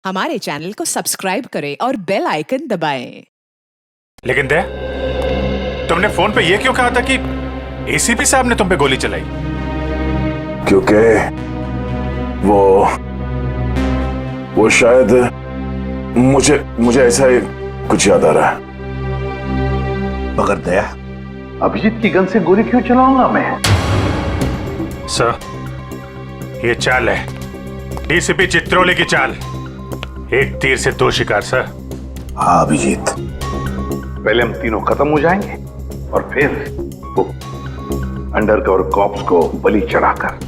हमारे चैनल को सब्सक्राइब करें और बेल आइकन दबाएं। लेकिन दया, तुमने फोन पे ये क्यों कहा था कि एसीपी साहब ने तुम पे गोली चलाई? क्योंकि वो शायद मुझे ऐसा ही कुछ याद आ रहा है। मगर दया, अभिजीत की गन से गोली क्यों चलाऊंगा मैं? सर, ये चाल है डीसीपी चित्रोले की चाल। एक तीर से दो शिकार सर। हाँ अभिजीत, पहले हम तीनों खत्म हो जाएंगे और फिर वो अंडरकवर कॉप्स को बलि चढ़ाकर।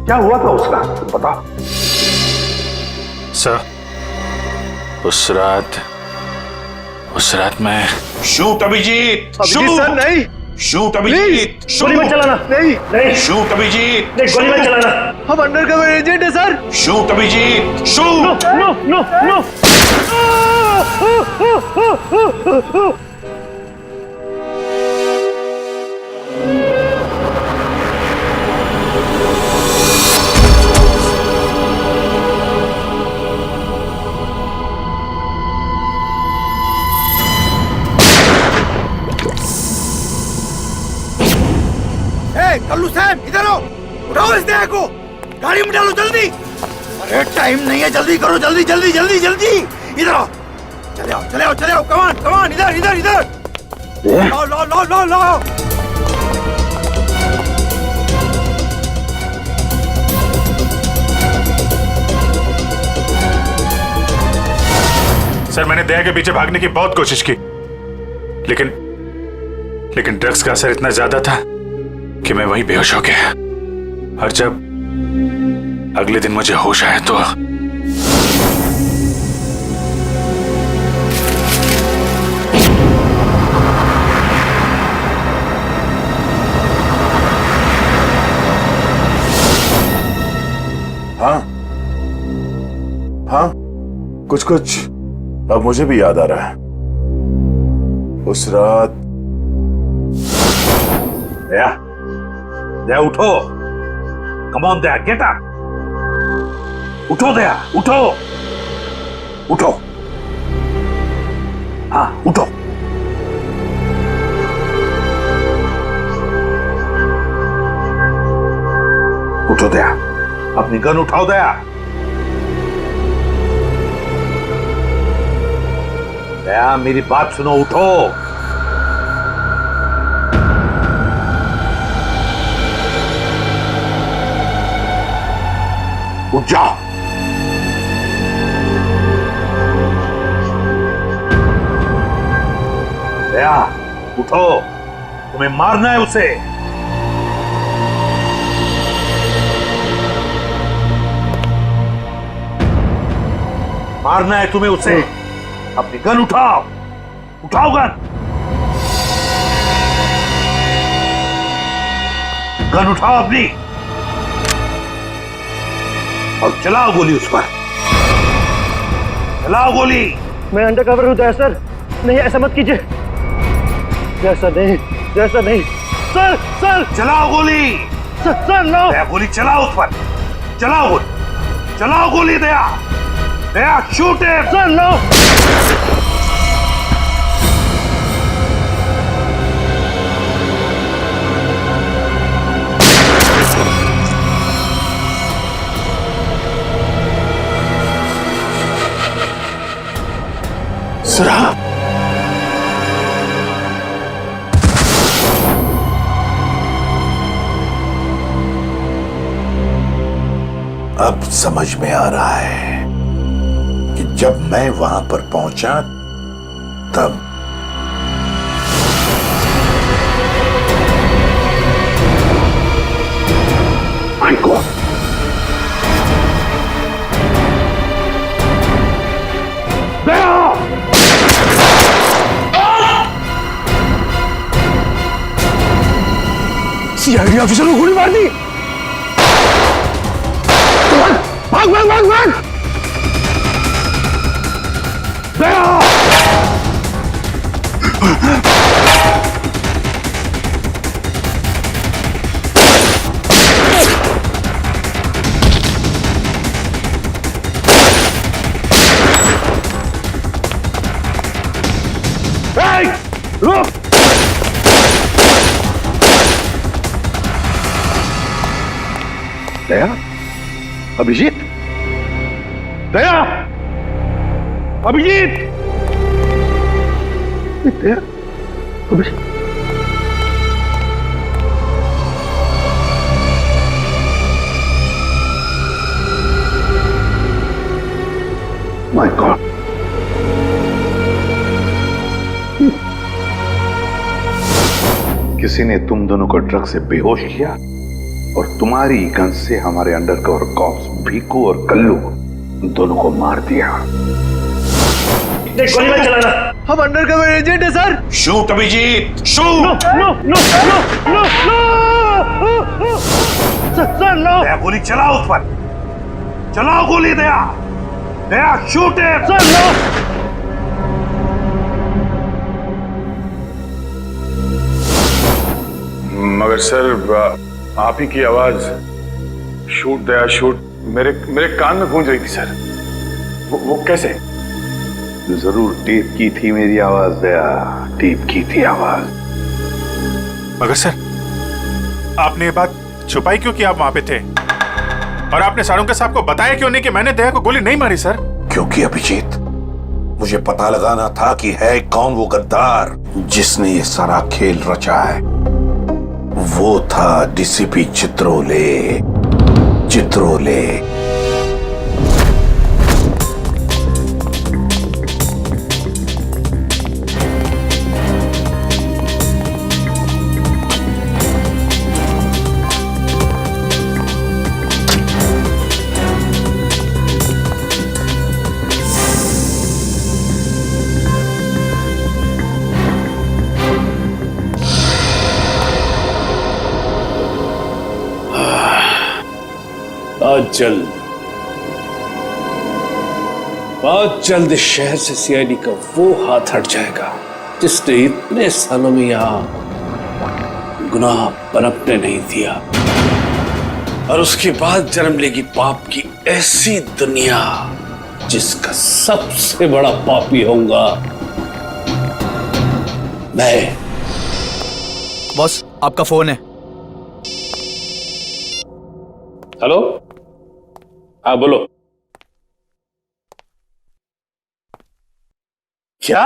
क्या हुआ था उस रात बताओ? सर, उस रात मैं शूट अभिजीत, अभिजीत सर नहीं, शूट अभिजीत, गोली मत चलाना। नहीं नहीं, शूट अभिजीत, नहीं गोली मत चलाना। हम अंडरकवर एजेंट है sir. Shoot Abhijit, shoot. No no no. Kallu साहब इधर आओ, उठाओ इस देह को, गाड़ी में डालो जल्दी। अरे टाइम नहीं है, जल्दी करो, जल्दी जल्दी जल्दी जल्दी। इधर आओ, चले आओ चले आओ चले आओ, कमान कमान, इधर इधर इधर। लो लो लो लो लो। सर, मैंने दया के पीछे भागने की बहुत कोशिश की, लेकिन ड्रग्स का असर इतना ज्यादा था कि मैं वहीं बेहोश हो गया। और जब अगले दिन मुझे होश आया तो हाँ, कुछ अब मुझे भी याद आ रहा है। उस रात दया उठो, come on Daya, get up, उठो दया, उठो उठो, हाँ उठो। उठो दया, अपनी गन उठाओ दया। दया मेरी बात सुनो, उठो। उठ जाओ। दया उठो, तुम्हें मारना है उसे। मारना है तुम्हें उसे। अपनी गन उठाओ, उठाओ गन, गन उठाओ अपनी और चलाओ गोली उस पर, चलाओ गोली। मैं अंडरकवर हूँ दया सर, नहीं ऐसा मत कीजिए। जैसा नहीं, जैसा नहीं सर। सर चलाओ गोली, सर नो। दया गोली चलाओ उस पर, चलाओ गोली, चलाओ गोली। दया दया शूट है सर नो। शराब। अब समझ में आ रहा है कि जब मैं वहां पर पहुंचा तब माइको सीआईडी ऑफिसर को गोली मार दी। भाग भाग भाग भाग। दया, अभिजीत, दया, अभिजीत, दया, अभिजीत। माय गॉड, किसी ने तुम दोनों को ड्रग से बेहोश किया और तुम्हारी गन से हमारे अंडरकवर कॉप्स भीकू और कल्लू दोनों को मार दिया। गोली मत चलाना, हम अंडरकवर एजेंट है sir. Shoot Abhijit, shoot. No no no no no sir no. Daya, गोली चलाओ उस पर, चलाओ गोली। दया, दया, शूट है सर नो। मगर सर, आप ही की आवाज शूट दया शूट मेरे कान में गूंज रही थी सर। वो कैसे? जरूर टेप की थी मेरी आवाज दया, टेप की थी आवाज। मगर सर, आपने ये बात छुपाई क्यों कि आप वहां पे थे? और आपने सारंग साहब को बताया क्यों नहीं कि मैंने दया को गोली नहीं मारी सर? क्योंकि अभिजीत, मुझे पता लगाना था कि है कौन वो गद्दार जिसने ये सारा खेल रचा है। वो था डीसीपी चित्रोले। चित्रोले। बहुत जल्द इस शहर से सीआईडी का वो हाथ हट जाएगा जिसने इतने सालों में यहां गुनाह पनपने नहीं दिया, और उसके बाद जन्म लेगी पाप की ऐसी दुनिया जिसका सबसे बड़ा पापी होऊंगा मैं। बॉस, आपका फोन है। हेलो, हाँ बोलो। क्या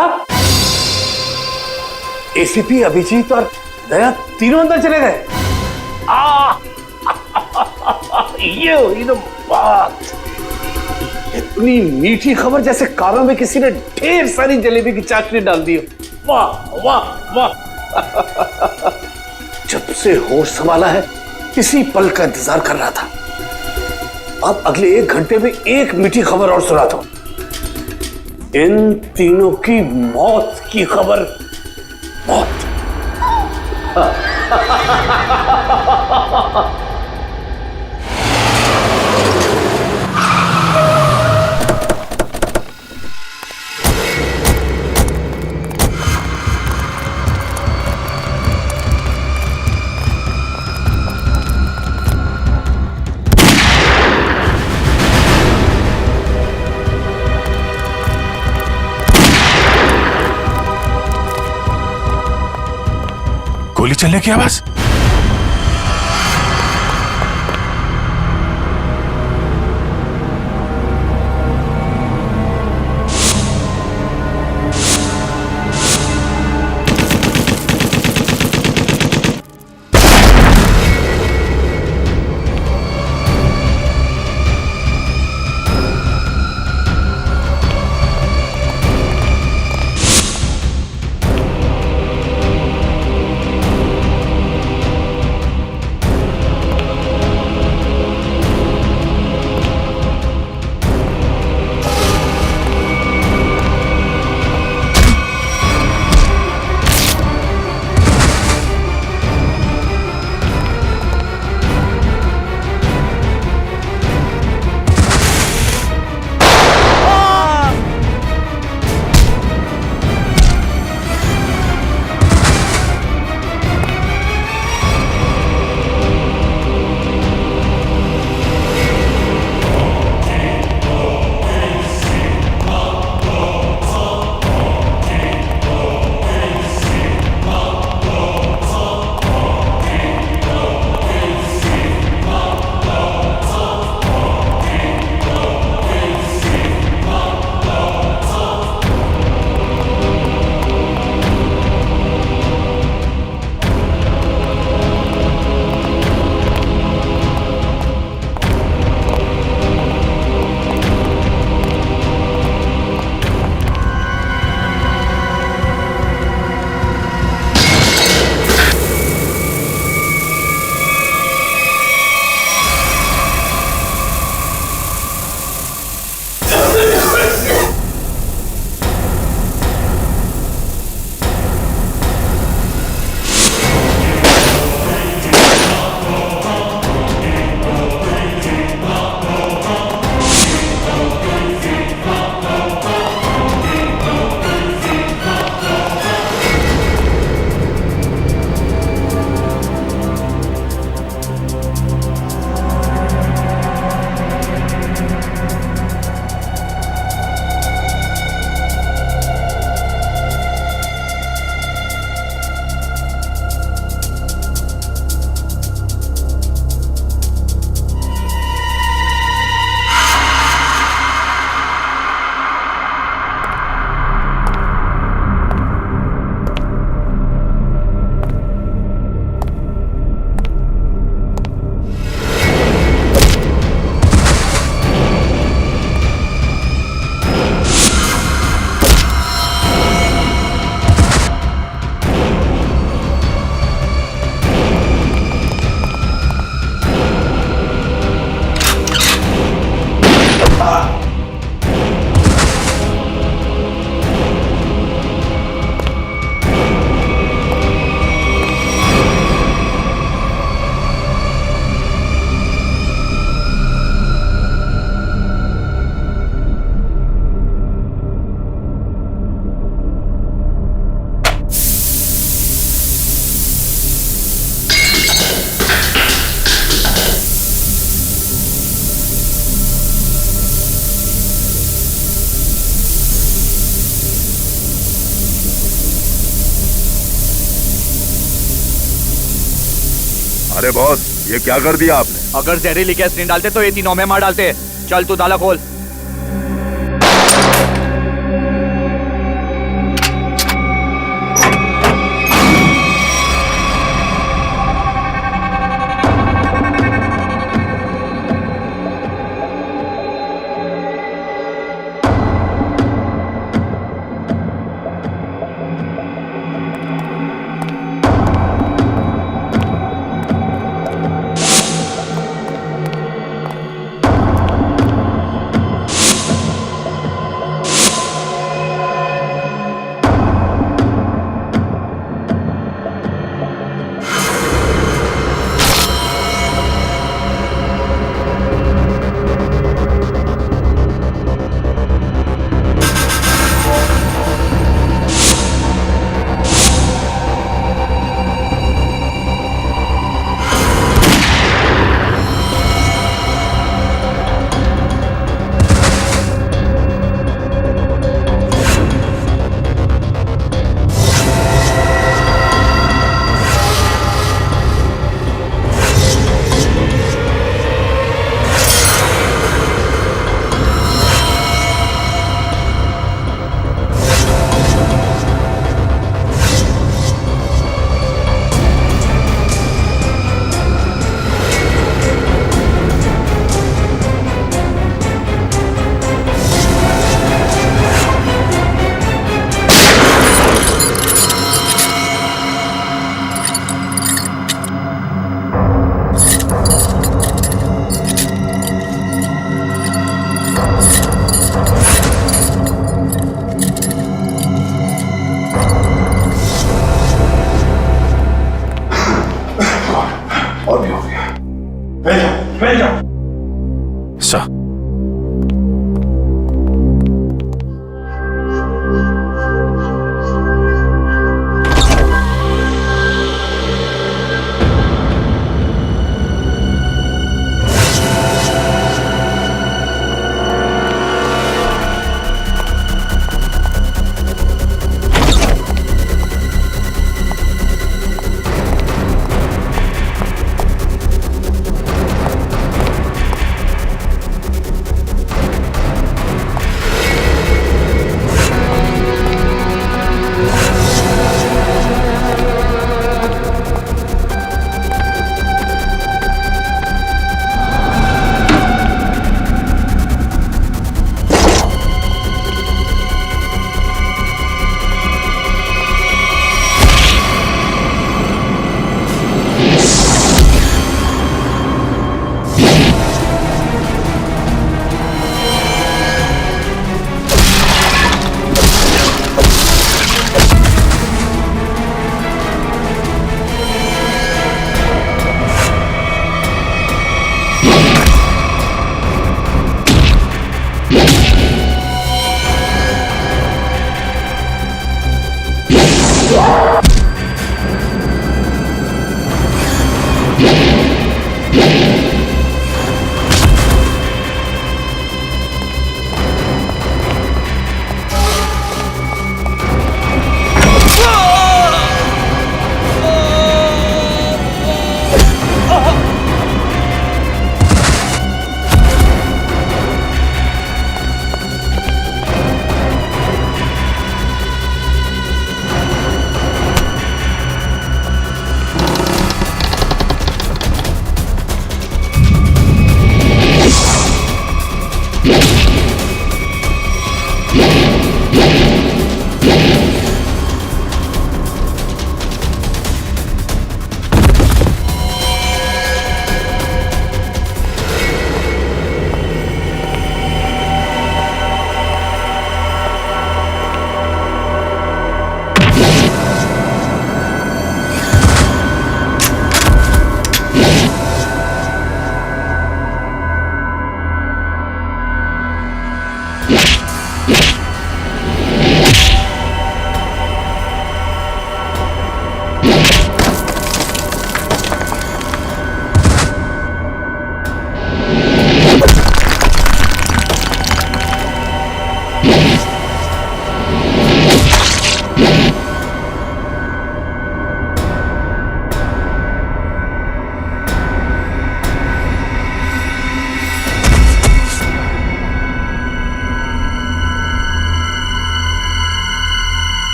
एसीपी अभिजीत और दया तीनों अंदर चले गए? ये हुई ना बात। इतनी मीठी खबर जैसे कानों में किसी ने ढेर सारी जलेबी की चाशनी डाल दी। वाह वाह वाह। जब से होश संभाला है इसी पल का इंतजार कर रहा था। अब अगले 1 घंटे में एक मीठी खबर और सुनाता हूं। इन तीनों की मौत की खबर। मौत। गोली चलने की आवाज। अरे बॉस, ये क्या कर दिया आपने? अगर जहरीली गैस नहीं डालते तो ये तीनों में मार डालते। चल तू ताला खोल। और भी हो गया। बैठ जाओ। सर,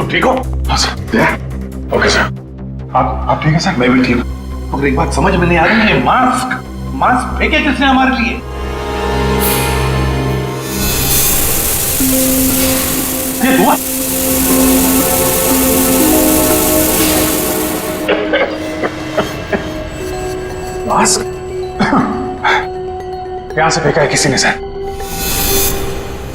तुम ठीक हो? हाँ सर। Okay sir. आप ठीक है सर? मैं भी ठीक हूँ। मगर एक बात समझ में नहीं आ रही, ये मास्क फेंके किसने हमारे लिए? ये धुआं मास्क यहां से फेंका है किसी ने सर।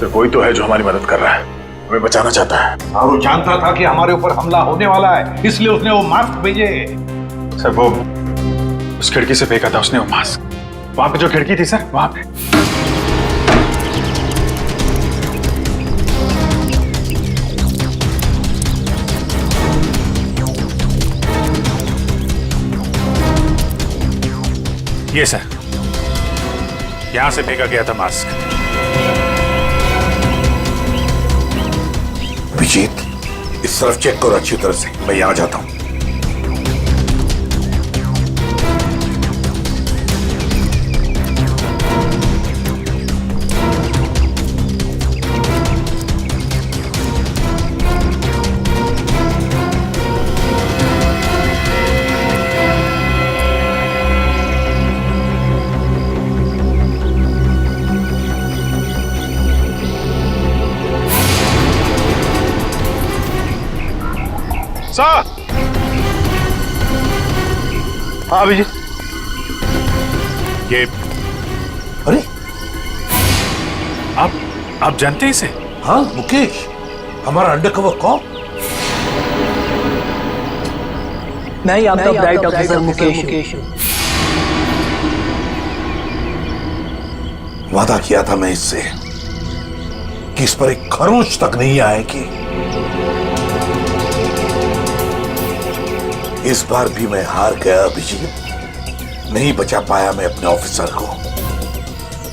सर कोई तो है जो हमारी मदद कर रहा है, हमें बचाना चाहता है। और वो जानता था कि हमारे ऊपर हमला होने वाला है, इसलिए उसने वो मास्क भेजे। सर वो उस खिड़की से फेंका था उसने वो मास्क, वहां पे जो खिड़की थी सर वहां पे। ये सर, यहां से फेंका गया था मास्क। अभिजीत, इस तरफ चेक करो अच्छी तरह से, मैं यहां जाता हूं। सर। हाँ अभिजीत, ये अरे आप जानते हैं इसे? हाँ मुकेश, हमारा अंडरकवर कॉप। मैं ही आपका ब्राइट ऑफिसर मुकेश हूँ। वादा किया था मैं इससे कि इस पर एक खरोंच तक नहीं आएगी। इस बार भी मैं हार गया अभिजीत, नहीं बचा पाया मैं अपने ऑफिसर को।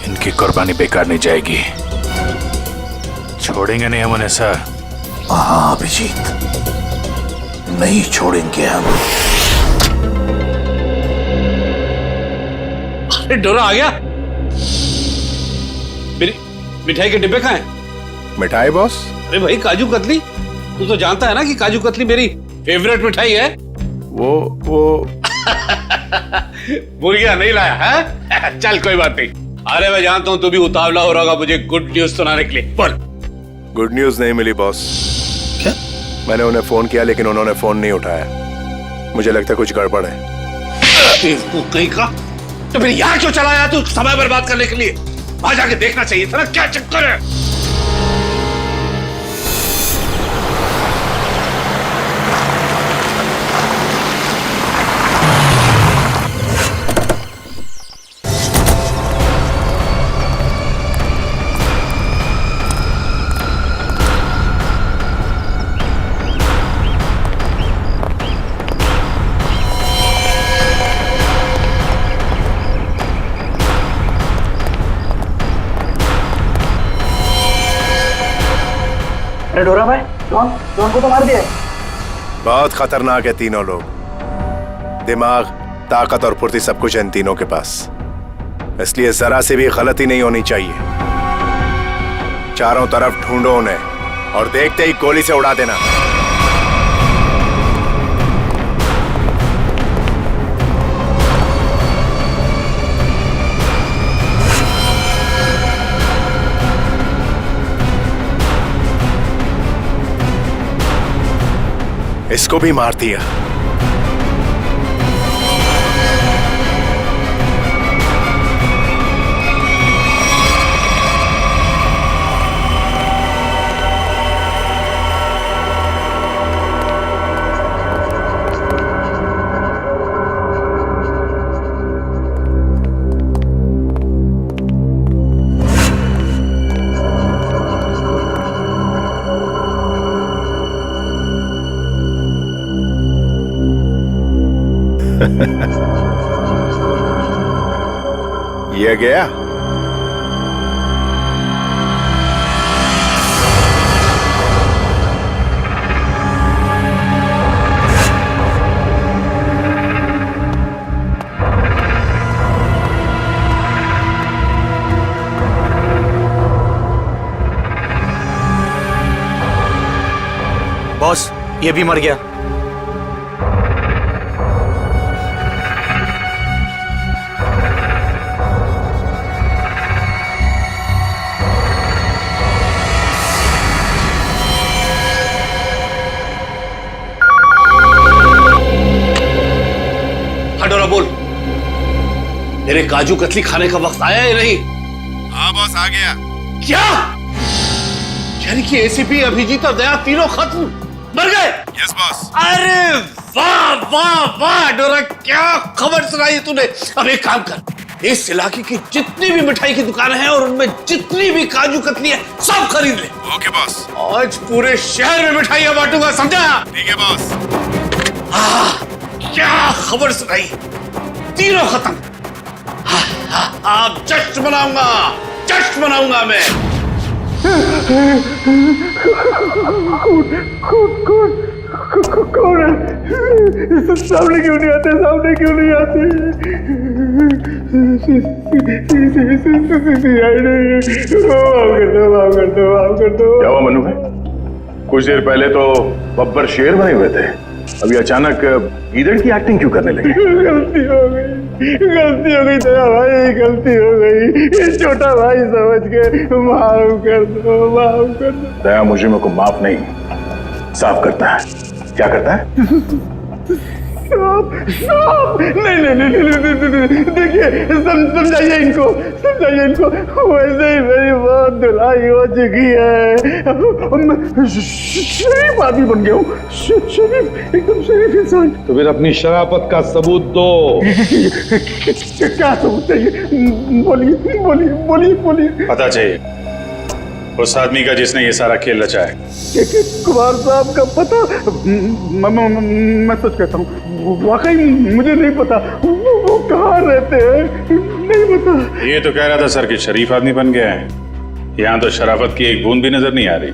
इनकी कुर्बानी बेकार नहीं जाएगी, छोड़ेंगे नहीं हम उन्हें सर। हाँ अभिजीत, नहीं छोड़ेंगे हम। अरे डोरा आ गया। मेरी मिठाई के डिब्बे कहाँ हैं? मिठाई बॉस? अरे भाई काजू कतली, तू तो जानता है ना कि काजू कतली मेरी फेवरेट मिठाई है। वो बुरिया नहीं लाया है? चल कोई बात नहीं। अरे मैं जानता हूं तू भी उतावला हो रहा होगा मुझे गुड न्यूज सुनाने के लिए। बोल। गुड न्यूज नहीं मिली बॉस। क्या? मैंने उन्हें फोन किया लेकिन उन्होंने फोन नहीं उठाया। मुझे लगता है कुछ गड़बड़ है। कहीं का? तो फिर यहाँ क्यों चला आया तू समय बर्बाद करने के लिए? वहां जाके देखना चाहिए था ना क्या चक्कर है। अरे डोरा भाई, जॉन को तो मार दिया। बहुत खतरनाक है तीनों लोग। दिमाग, ताकत और फुर्ती सब कुछ है इन तीनों के पास, इसलिए जरा से भी गलती नहीं होनी चाहिए। चारों तरफ ढूंढो उन्हें और देखते ही गोली से उड़ा देना। इसको भी मार दिया। ये गया। बॉस, ये भी मर गया। हडोरा बोल, मेरे काजू कतली खाने का वक्त आया या नहीं? हाँ बॉस, आ गया। क्या यानी कि एसीपी, अभिजीत और दया तीनों खत्म, मर गए? Yes boss. अरे वाह वाह वाह डोरा, क्या खबर सुनाई तूने। अब एक काम कर, इस इलाके की जितनी भी मिठाई की दुकान है और उनमें जितनी भी काजू कतली है सब खरीद ले। Okay boss. आज पूरे शहर में मिठाइयां बांटूंगा, समझा? ठीक है बॉस। क्या खबर सुनाई, तीनों खत्म। अब जश्न मनाऊंगा, जश्न मनाऊंगा मैं। कौन है? सामने क्यों नहीं आते? सामने क्यों नहीं आते? माफ कर दो। क्या हुआ मनु भाई? कुछ देर पहले तो बब्बर शेर बने हुए थे, अभी अचानक गीदड़ की एक्टिंग क्यों करने लगे? गलती हो गई दया भाई, गलती हो गई। छोटा भाई समझ के माफ कर दो। दया मुजरिमों को माफ नहीं, साफ करता है। क्या करता है? नहीं, देखिए समझाइए इनको। वैसे ही मेरी बहुत धुलाई हो चुकी है। मैं शरीफ आदमी बन गया हूँ, शरीफ, एकदम शरीफ इंसान। तो फिर अपनी शराफत का सबूत दो। क्या सबूत चाहिए? बोलिए। पता चाहिए उस आदमी का जिसने ये सारा खेल रचा है। कुमार साहब का पता? मैं सच कहता हूँ, वाकई मुझे नहीं पता। वो कहाँ रहते हैं, नहीं पता। ये तो कह रहा था सर कि शरीफ आदमी बन गया है। यहाँ तो शराफत की एक बूंद भी नजर नहीं आ रही।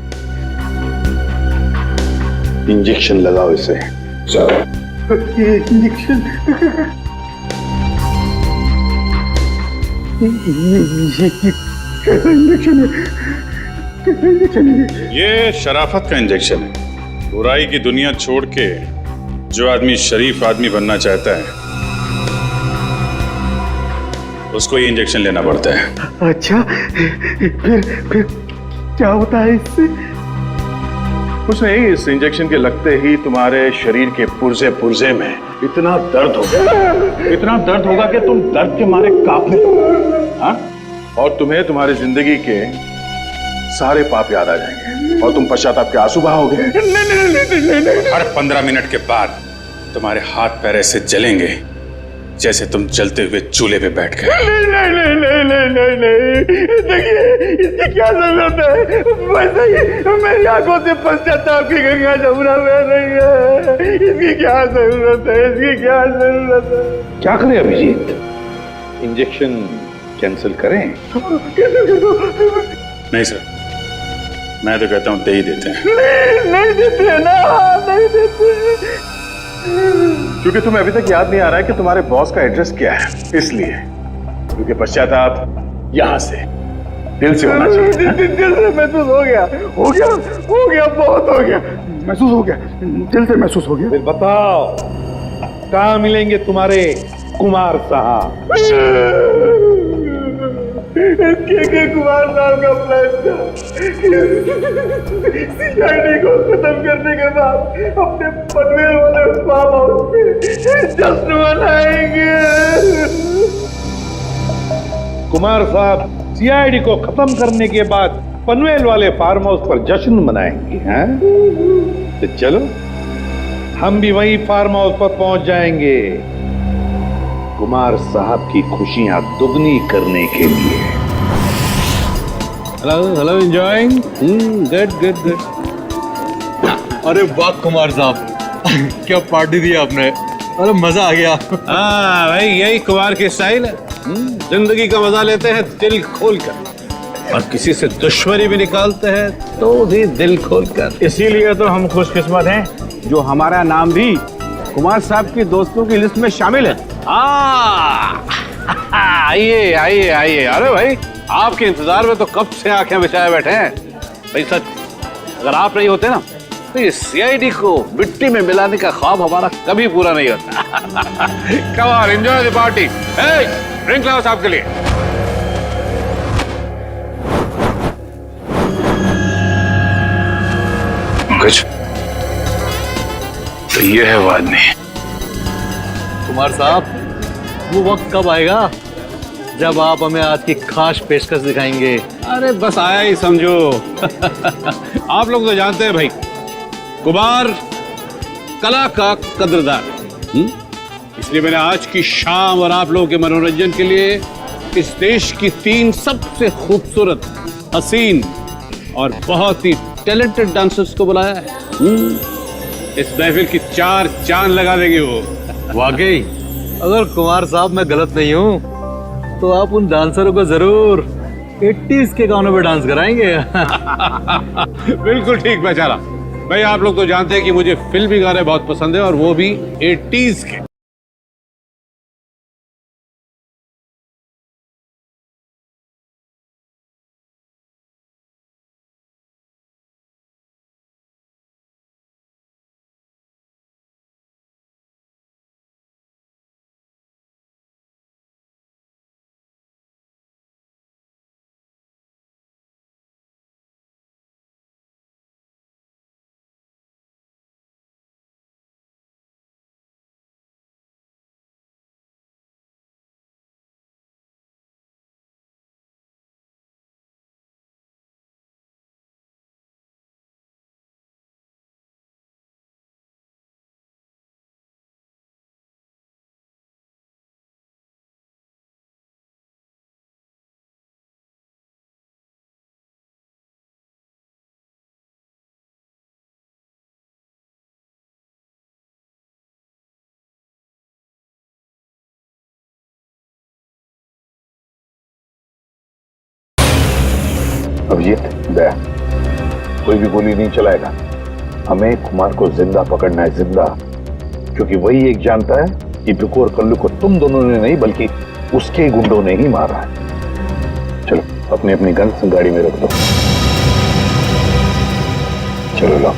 इंजेक्शन लगाओ इसे। इंजेक्शन? इंजेक्शन है? ये शराफत का इंजेक्शन है। बुराई की दुनिया छोड़ के जो आदमी शरीफ आदमी बनना चाहता है उसको ये इंजेक्शन लेना पड़ता है। अच्छा, फिर क्या होता है इससे? कुछ नहीं, इस इंजेक्शन के लगते ही तुम्हारे शरीर के पुर्जे में इतना दर्द होगा कि तुम दर्द के मारे कांपने लगोगे। हाँ? और तुम्हें तुम्हारी जिंदगी के सारे पाप याद आ जाएंगे और तुम पश्चाताप के आंसू बहाओगे। नहीं। हर 15 मिनट के बाद तुम्हारे हाथ पैर ऐसे जलेंगे जैसे तुम जलते हुए चूल्हे पे बैठ गए। नहीं। देखिए, इसकी क्या जरूरत है? वैसे ही मेरी आंखों से पश्चाताप की गंगा जमुना बह रही है। इसकी क्या जरूरत है? क्या करें अभिजीत? इंजेक्शन कैंसिल करें? नहीं सर, मैं तो कहता हूँ दे ही देते हैं। नहीं देते ना, नहीं देते। क्योंकि तुम्हें अभी तक याद नहीं आ रहा है कि तुम्हारे बॉस का एड्रेस क्या है, इसलिए। क्योंकि पश्चाताप यहाँ से, दिल से होना चाहिए। दिल से महसूस हो गया, बहुत हो गया। महसूस हो गया, दिल से महसूस हो गया। फिर बताओ, कहाँ मिलेंगे तुम्हारे कुमार साहब? के कुमार साहब का प्लान था सीआईडी को खत्म करने के बाद अपने पनवेल वाले फार्म हाउस पे जश्न मनाएंगे। कुमार साहब सीआईडी को खत्म करने के बाद पनवेल वाले फार्म हाउस पर जश्न मनाएंगे, हैं? तो चलो, हम भी वही फार्म हाउस पर पहुंच जाएंगे कुमार साहब की खुशियां दुगनी करने के लिए। Hello enjoying? गुड। अरे वाह कुमार साहब, क्या पार्टी दी आपने। अरे मजा आ गया। हाँ भाई, यही कुमार की स्टाइल है। जिंदगी का मजा लेते हैं दिल खोल कर, और किसी से दुश्मनी भी निकालते हैं तो भी दिल खोल कर। इसीलिए तो हम खुशकिस्मत हैं जो हमारा नाम भी कुमार साहब की दोस्तों की लिस्ट में शामिल है। आइए। अरे भाई, आपके इंतजार में तो कब से आंखें बिछाए बैठे हैं। भाई सच, अगर आप नहीं होते ना तो सीआईडी को मिट्टी में मिलाने का ख्वाब हमारा कभी पूरा नहीं होता। Come on, enjoy the party. Drink लाओ साहब के लिए। पंकज, तो ये है वो आदमी। कुमार साहब, वो वक्त कब आएगा जब आप हमें आज की खास पेशकश दिखाएंगे? अरे बस आया ही समझो। आप लोग तो जानते हैं भाई, कुमार कला का कदरदान है। इसलिए मैंने आज की शाम और आप लोगों के मनोरंजन के लिए इस देश की 3 सबसे खूबसूरत, हसीन और बहुत ही टैलेंटेड डांसर्स को बुलाया है। इस महफिल की 4 चांद लगा देंगे वो। वाकई, अगर कुमार साहब मैं गलत नहीं हूँ तो आप उन डांसरों को जरूर 80s के गानों पे डांस कराएंगे। बिल्कुल ठीक पहचाना भाई। आप लोग तो जानते हैं कि मुझे फिल्मी गाने बहुत पसंद है, और वो भी 80s के। अभिजीत, दया, कोई भी गोली नहीं चलाएगा। हमें कुमार को जिंदा पकड़ना है, जिंदा। क्योंकि वही एक जानता है कि बिकू और कल्लू को तुम दोनों ने नहीं, बल्कि उसके गुंडों ने ही मारा है। चलो अपनी अपनी गन्स गाड़ी में रख दो। चलो लो।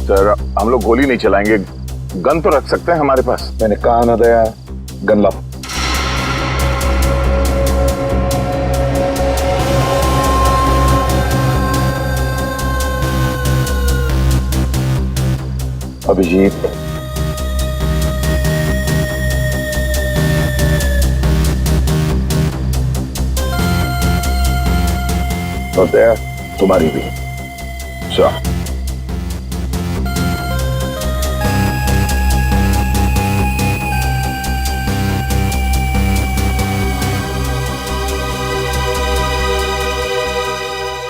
सर, हम लोग गोली नहीं चलाएंगे, गन तो रख सकते हैं हमारे पास। मैंने कहा ना दया, गन लाओ। अभिजीत, और दया तुम्हारी भी। चलो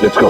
Let's go.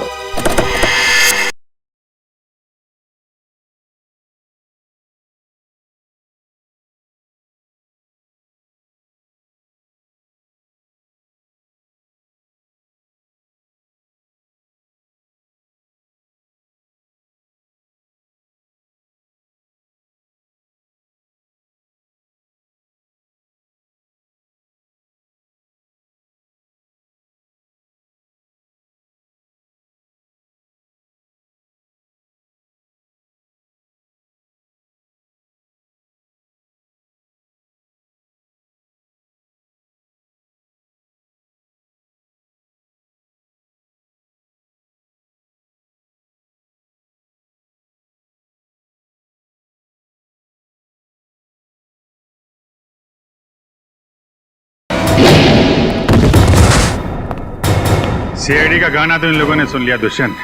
सीआईडी का गाना तो इन लोगों ने सुन लिया दुष्यंत।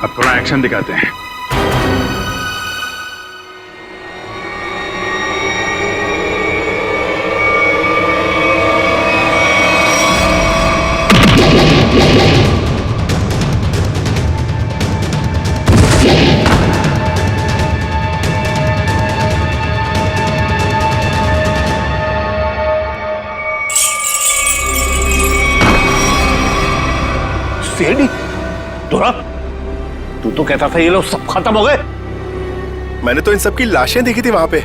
अब थोड़ा एक्शन दिखाते हैं। सीआईडी? तोरा, तू तो कहता था ये लोग सब खत्म हो गए। मैंने तो इन सब की लाशें देखी थी वहां पे।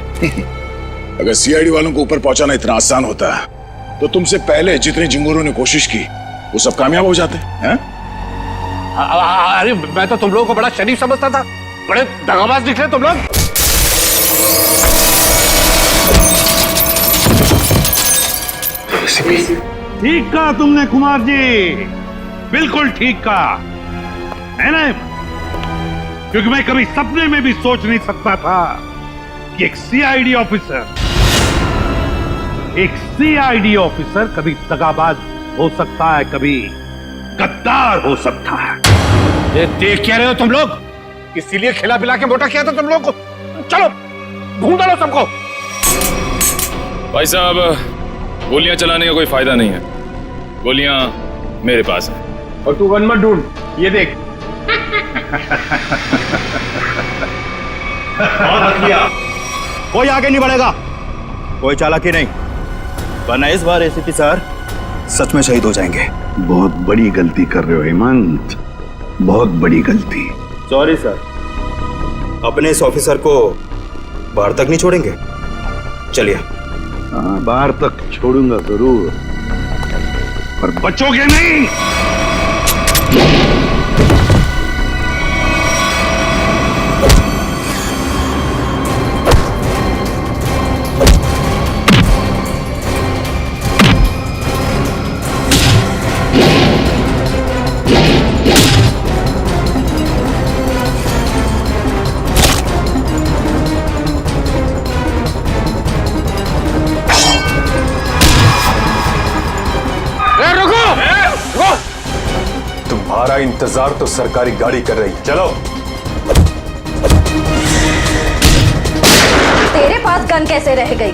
अगर सीआईडी वालों को ऊपर पहुंचाना इतना आसान होता तो तुमसे पहले जितने जिंगोरों ने कोशिश की वो सब कामयाब हो जाते हैं। अरे मैं तो तुम लोगों को बड़ा शरीफ समझता था, बड़े दगाबाज निकले तुम लोग। ठीक कहा तुमने कुमार जी, बिल्कुल ठीक कहा है ना, क्योंकि मैं कभी सपने में भी सोच नहीं सकता था कि एक सीआईडी ऑफिसर कभी दगाबाज हो सकता है, कभी गद्दार हो सकता है। ये देख क्या रहे हो तुम लोग? इसीलिए खिला पिला के मोटा किया था तुम लोग को। चलो ढूंढ लो सबको। भाई साहब, गोलियां चलाने का कोई फायदा नहीं है, गोलियां मेरे पास हैं। और तू गन मत ढूंढ, ये देख। कोई आगे नहीं बढ़ेगा, कोई चालाकी नहीं, वरना इस बार एसीपी सर सच में शहीद हो जाएंगे। बहुत बड़ी गलती कर रहे हो हेमंत, बहुत बड़ी गलती। सॉरी सर, अपने इस ऑफिसर को बाहर तक नहीं छोड़ेंगे। चलिए। हाँ, बाहर तक छोड़ूंगा जरूर, पर बचोगे नहीं। तुम्हारा इंतजार तो सरकारी गाड़ी कर रही है, चलो। तेरे पास गन कैसे रह गई?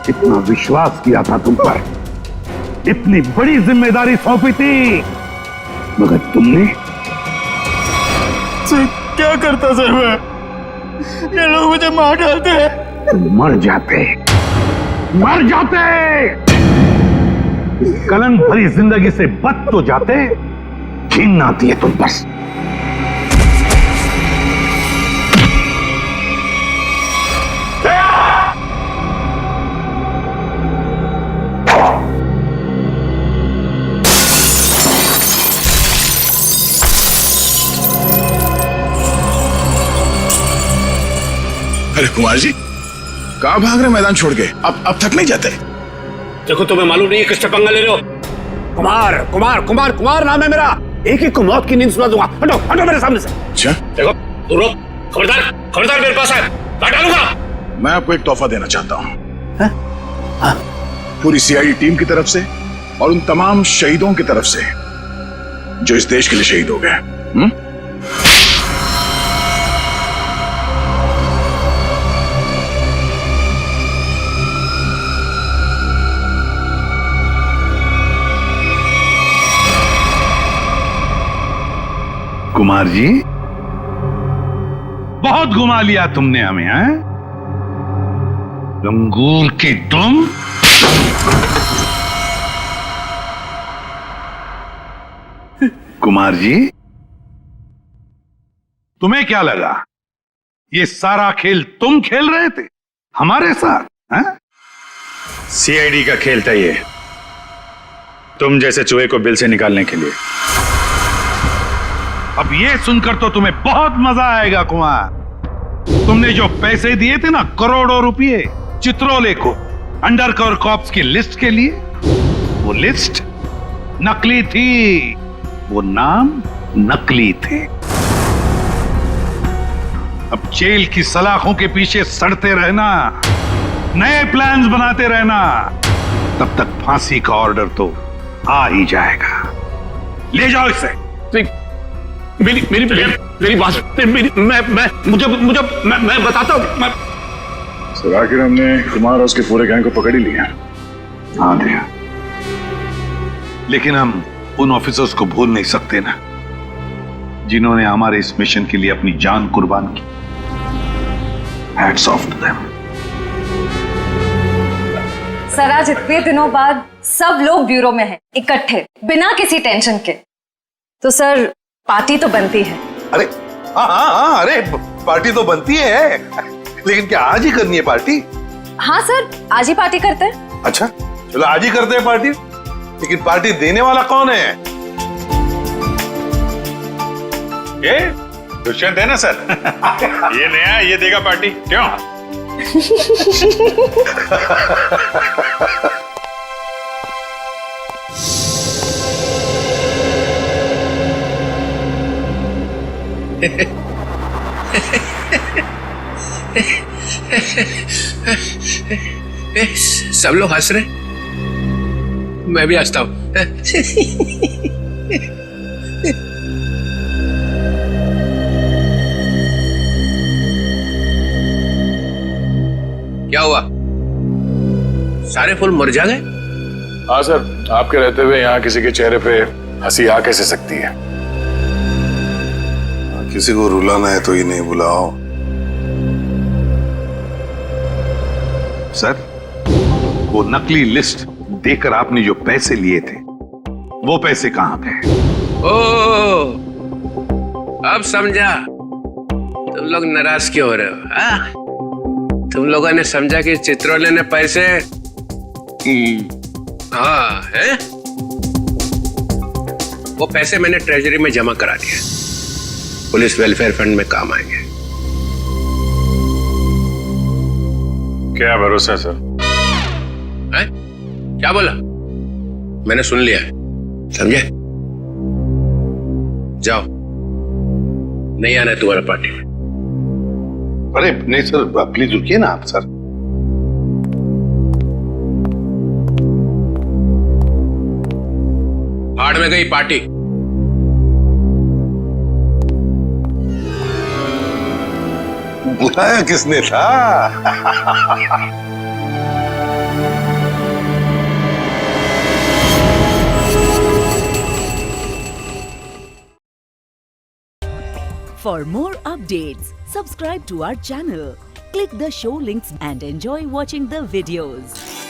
इतना विश्वास किया था तुम पर, इतनी बड़ी जिम्मेदारी सौंपी थी, मगर तुमने। सर क्या करता सर मैं? ये लोग मुझे मार डालते हैं। तुम मर जाते, मर जाते। इस कलंक भरी जिंदगी से बच तो जाते, घिन आती है तुम पर। अरे कुमार जी, कहाँ भाग रहे मैदान छोड़ के? अब थक नहीं जाते? देखो, तुम्हें मालूम नहीं है किससे पंगा ले रहे हो? कुमार कुमार कुमार कुमार नाम है मेरा। एक एक को मौत की नींद सुला दूंगा। हटो हटो मेरे सामने से। अच्छा, देखो तू लोग खबरदार खबरदार मेरे पास आए, काट डालूंगा। मैं आपको एक तोहफा देना चाहता हूँ, पूरी सीआईडी टीम की तरफ से और उन तमाम शहीदों की तरफ से जो इस देश के लिए शहीद हो गए। कुमार जी, बहुत घुमा लिया तुमने हमें, हैं? लंगूर की तुम। कुमार जी, तुम्हें क्या लगा ये सारा खेल तुम खेल रहे थे हमारे साथ, हैं? सीआईडी का खेल था ये, तुम जैसे चूहे को बिल से निकालने के लिए। अब ये सुनकर तो तुम्हें बहुत मजा आएगा कुमार। तुमने जो पैसे दिए थे ना, करोड़ों रुपए चित्रोले को अंडरकवर कॉप्स की लिस्ट के लिए, वो लिस्ट नकली थी, वो नाम नकली थे। अब जेल की सलाखों के पीछे सड़ते रहना, नए प्लान्स बनाते रहना, तब तक फांसी का ऑर्डर तो आ ही जाएगा। ले जाओ इसे। मेरी बात मैं बताता हूँ। सर आखिर हमने कुमार और उसके पूरे गैंग को पकड़ ही लिया। हाँ दिया, लेकिन हम उन ऑफिसर्स को भूल नहीं सकते ना, जिन्होंने हमारे इस मिशन के लिए अपनी जान कुर्बान की। Hats off to them. Sir आज इतने दिनों बाद सब लोग ब्यूरो में हैं, इकट्ठे, बिना किसी टेंशन के। तो सर पार्टी तो बनती है। अरे हाँ, अरे पार्टी तो बनती है, लेकिन क्या आज ही करनी है पार्टी? हाँ सर, आज ही पार्टी करते हैं। अच्छा चलो आज ही करते हैं पार्टी, लेकिन पार्टी देने वाला कौन है? ये दुष्यंत है ना सर। ये नया, ये देगा पार्टी, क्यों? सब लोग हंस रहे, मैं भी हंसता हूं। क्या हुआ, सारे फूल मुरझा गए? हाँ सर, आपके रहते हुए यहाँ किसी के चेहरे पे हंसी आ कैसे सकती है? किसी को रुलाना है तो इन्हें बुलाओ। सर, वो नकली लिस्ट देकर आपने जो पैसे लिए थे, वो पैसे कहां गए? ओ, अब समझा तुम लोग नाराज क्यों हो रहे हो? हाँ? तुम लोगों ने समझा कि चित्रोले ने पैसे हाँ है? वो पैसे मैंने ट्रेजरी में जमा करा दिए, पुलिस वेलफेयर फंड में काम आएंगे। क्या भरोसा सर? है? क्या बोला? मैंने सुन लिया है, समझे? जाओ, नहीं आना है तुम्हारा पार्टी में। अरे नहीं सर, प्लीज रुकिए ना आप सर। भाड़ में गई पार्टी। बुलाया किसने था? For more updates, subscribe to our channel, click the show links and enjoy watching the videos.